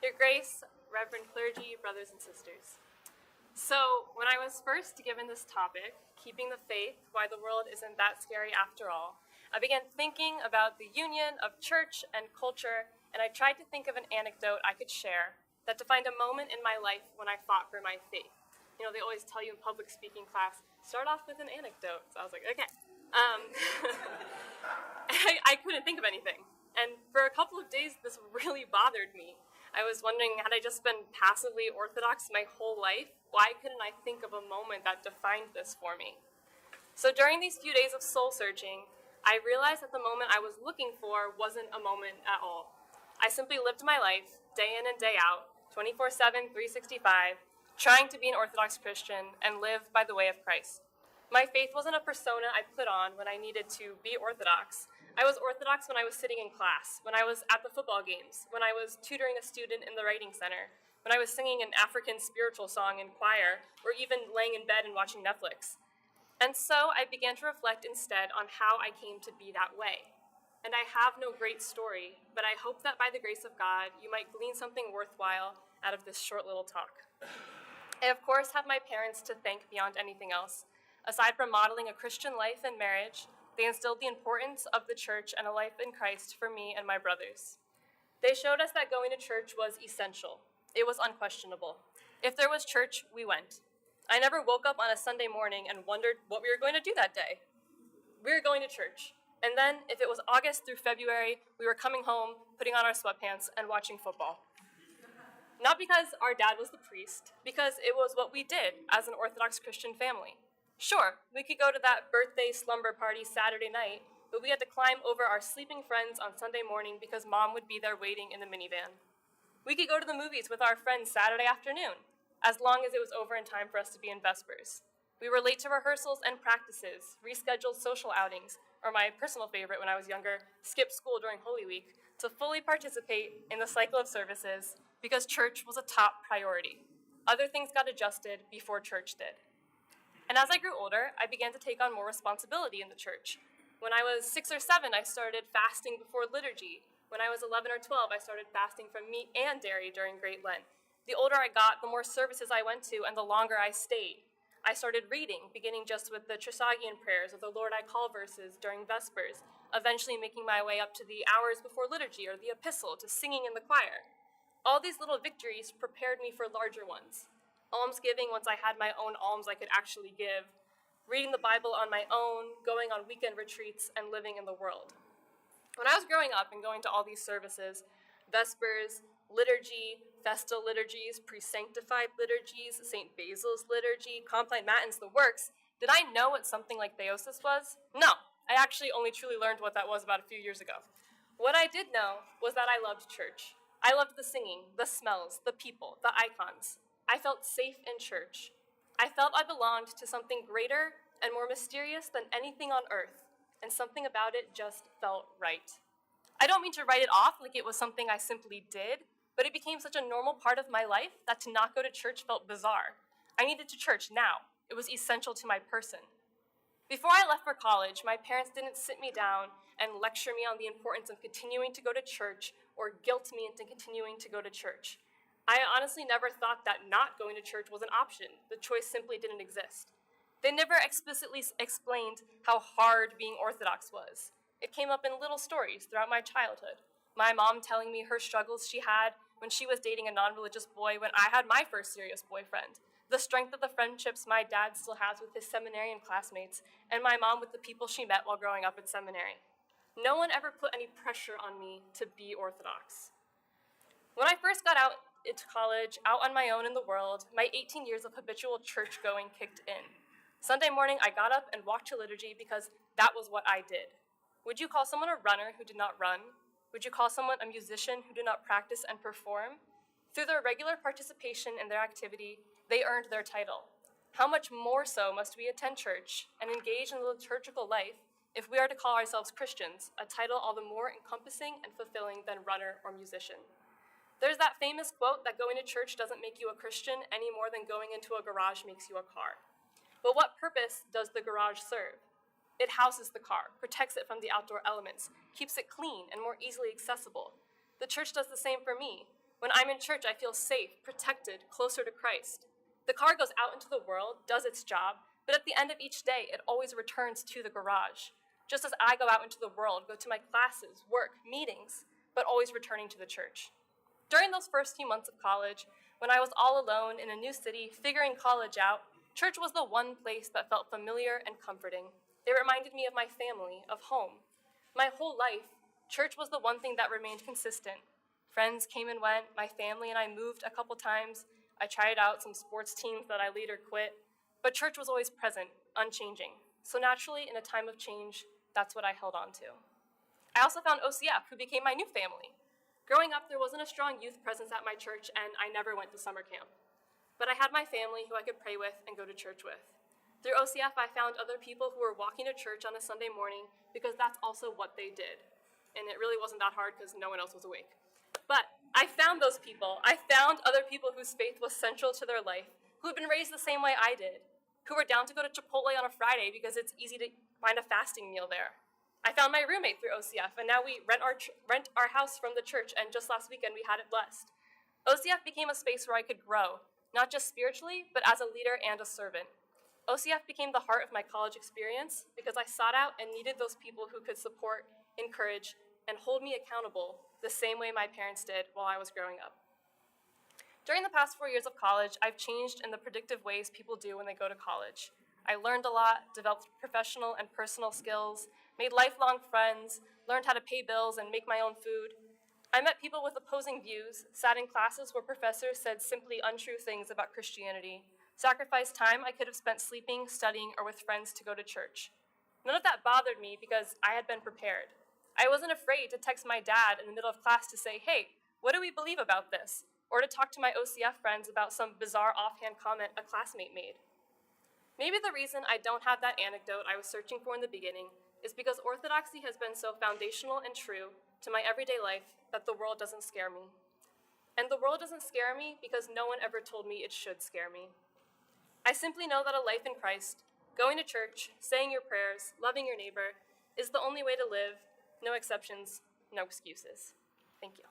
Your Grace, Reverend Clergy, brothers and sisters. So, when I was first given this topic, keeping the faith, why the world isn't that scary after all, I began thinking about the union of church and culture, and I tried to think of an anecdote I could share that defined a moment in my life when I fought for my faith. You know, they always tell you in public speaking class, start off with an anecdote. So I was like, okay. I couldn't think of anything. And for a couple of days, this really bothered me. I was wondering, had I just been passively Orthodox my whole life? Why couldn't I think of a moment that defined this for me? So during these few days of soul searching, I realized that the moment I was looking for wasn't a moment at all. I simply lived my life, day in and day out, 24/7, 365, trying to be an Orthodox Christian and live by the way of Christ. My faith wasn't a persona I put on when I needed to be Orthodox. I was Orthodox when I was sitting in class, when I was at the football games, when I was tutoring a student in the writing center, when I was singing an African spiritual song in choir, or even laying in bed and watching Netflix. And so I began to reflect instead on how I came to be that way. And I have no great story, but I hope that by the grace of God, you might glean something worthwhile out of this short little talk. I, of course, have my parents to thank beyond anything else. Aside from modeling a Christian life and marriage, they instilled the importance of the church and a life in Christ for me and my brothers. They showed us that going to church was essential. It was unquestionable. If there was church, we went. I never woke up on a Sunday morning and wondered what we were going to do that day. We were going to church. And then, if it was August through February, we were coming home, putting on our sweatpants, and watching football. Not because our dad was the priest, because it was what we did as an Orthodox Christian family. Sure, we could go to that birthday slumber party Saturday night, but we had to climb over our sleeping friends on Sunday morning because mom would be there waiting in the minivan. We could go to the movies with our friends Saturday afternoon, as long as it was over in time for us to be in Vespers. We were late to rehearsals and practices, rescheduled social outings, or my personal favorite when I was younger, skipped school during Holy Week, to fully participate in the cycle of services because church was a top priority. Other things got adjusted before church did. And as I grew older, I began to take on more responsibility in the church. When I was 6 or 7, I started fasting before liturgy. When I was 11 or 12, I started fasting from meat and dairy during Great Lent. The older I got, the more services I went to and the longer I stayed. I started reading, beginning just with the Trisagion prayers or the Lord I Call verses during Vespers, eventually making my way up to the hours before liturgy or the epistle to singing in the choir. All these little victories prepared me for larger ones. Almsgiving once I had my own alms I could actually give, reading the Bible on my own, going on weekend retreats, and living in the world. When I was growing up and going to all these services, Vespers, liturgy, festal liturgies, pre-sanctified liturgies, St. Basil's liturgy, Compline Matins, the works, did I know what something like theosis was? No, I actually only truly learned what that was about a few years ago. What I did know was that I loved church. I loved the singing, the smells, the people, the icons. I felt safe in church. I felt I belonged to something greater and more mysterious than anything on earth, and something about it just felt right. I don't mean to write it off like it was something I simply did, but it became such a normal part of my life that to not go to church felt bizarre. I needed to church now. It was essential to my person. Before I left for college, my parents didn't sit me down and lecture me on the importance of continuing to go to church or guilt me into continuing to go to church. I honestly never thought that not going to church was an option. The choice simply didn't exist. They never explicitly explained how hard being Orthodox was. It came up in little stories throughout my childhood. My mom telling me her struggles she had when she was dating a non-religious boy when I had my first serious boyfriend. The strength of the friendships my dad still has with his seminarian classmates, and my mom with the people she met while growing up at seminary. No one ever put any pressure on me to be Orthodox. When I first got out into college, out on my own in the world, my 18 years of habitual church-going kicked in. Sunday morning, I got up and walked to liturgy because that was what I did. Would you call someone a runner who did not run? Would you call someone a musician who did not practice and perform? Through their regular participation in their activity, they earned their title. How much more so must we attend church and engage in the liturgical life if we are to call ourselves Christians, a title all the more encompassing and fulfilling than runner or musician? There's that famous quote that going to church doesn't make you a Christian any more than going into a garage makes you a car. But what purpose does the garage serve? It houses the car, protects it from the outdoor elements, keeps it clean and more easily accessible. The church does the same for me. When I'm in church, I feel safe, protected, closer to Christ. The car goes out into the world, does its job, but at the end of each day, it always returns to the garage. Just as I go out into the world, go to my classes, work, meetings, but always returning to the church. During those first few months of college, when I was all alone in a new city, figuring college out, church was the one place that felt familiar and comforting. It reminded me of my family, of home. My whole life, church was the one thing that remained consistent. Friends came and went, my family and I moved a couple times. I tried out some sports teams that I later quit, but church was always present, unchanging. So naturally, in a time of change, that's what I held on to. I also found OCF, who became my new family. Growing up, there wasn't a strong youth presence at my church, and I never went to summer camp. But I had my family who I could pray with and go to church with. Through OCF, I found other people who were walking to church on a Sunday morning because that's also what they did. And it really wasn't that hard because no one else was awake. But I found those people. I found other people whose faith was central to their life, who had been raised the same way I did, who were down to go to Chipotle on a Friday because it's easy to find a fasting meal there. I found my roommate through OCF, and now we rent our house from the church, and just last weekend we had it blessed. OCF became a space where I could grow, not just spiritually, but as a leader and a servant. OCF became the heart of my college experience because I sought out and needed those people who could support, encourage, and hold me accountable the same way my parents did while I was growing up. During the past 4 years of college, I've changed in the predictive ways people do when they go to college. I learned a lot, developed professional and personal skills, made lifelong friends, learned how to pay bills and make my own food. I met people with opposing views, sat in classes where professors said simply untrue things about Christianity, sacrificed time I could have spent sleeping, studying, or with friends to go to church. None of that bothered me because I had been prepared. I wasn't afraid to text my dad in the middle of class to say, "Hey, what do we believe about this?" Or to talk to my OCF friends about some bizarre offhand comment a classmate made. Maybe the reason I don't have that anecdote I was searching for in the beginning is because orthodoxy has been so foundational and true to my everyday life that the world doesn't scare me. And the world doesn't scare me because no one ever told me it should scare me. I simply know that a life in Christ, going to church, saying your prayers, loving your neighbor, is the only way to live, no exceptions, no excuses. Thank you.